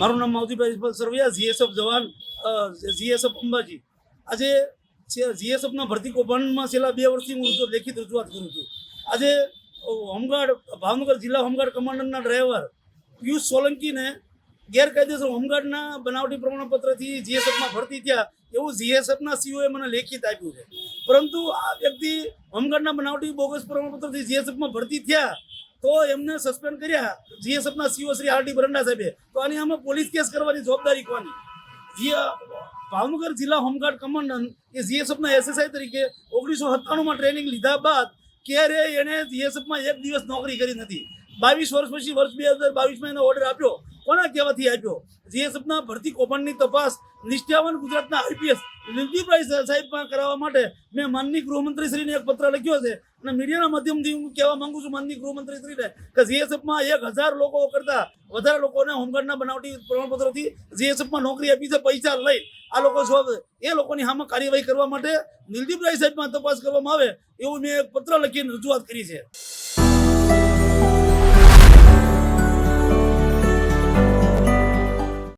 મારું નામ માવજીભાઈ સરવૈયા, જીએસએફ જવાન, જીએસએફ અંબાજી. આજે જીએસએફના ભરતી કૌભાંડમાં છેલ્લા 2 વર્ષથી હું લેખિત રજૂઆત કરું છું. આજે હોમગાર્ડ ભાવનગર જિલ્લા હોમગાર્ડ કમાન્ડરના ડ્રાઈવર પિયુષ સોલંકીને ગેરકાયદેસર હોમગાર્ડના બનાવટી પ્રમાણપત્રથી જીએસએફમાં ભરતી થયા એવું જીએસએફના સીઓએ મને લેખિત આપ્યું છે. પરંતુ આ વ્યક્તિ હોમગાર્ડના બનાવટી બોગસ પ્રમાણપત્રથી જીએસએફમાં ભરતી થયા તો એમને સસ્પેન્ડ કર્યા જીએસએફના સીઓ શ્રી આરટી બરંડા સાહેબે. તો આની આમાં પોલીસ કેસ કરવાની જવાબદારી કોની? ભાવનગર જિલ્લા હોમગાર્ડ કમાન્ડન્ટ એ જીએસએફના એસએસઆઈ તરીકે 1997માં ટ્રેનિંગ લીધા બાદ ક્યારે એણે જીએસએફમાં 1 દિવસ નોકરી કરી નથી. 22 વર્ષ પછી વર્ષ 2022માં એનો ઓર્ડર આપ્યો. કોના કહેવાથી આપ્યો? જીએસએફના ભરતી કૌભાંડની તપાસ નિષ્ઠાવાન ગુજરાતના આઈપીએસ નિલજીભાઈ સાહેબમાં કરાવવા માટે મેં માનનીય ગૃહમંત્રીશ્રીને એક પત્ર લખ્યો છે અને મીડિયાના માધ્યમથી હું કહેવા માંગુ છું માનનીય ગૃહમંત્રીશ્રીને કે જીએસએફમાં 1000 લોકો કરતાં વધારે લોકોને હોમગાર્ડના બનાવટી પ્રમાણપત્રોથી જીએસએફમાં નોકરી આપી છે પૈસા લઈ. આ લોકો એ લોકોની સામે કાર્યવાહી કરવા માટે નિલજીભાઈ સાહેબમાં તપાસ કરવામાં આવે એવું મેં એક પત્ર લખીને રજૂઆત કરી છે.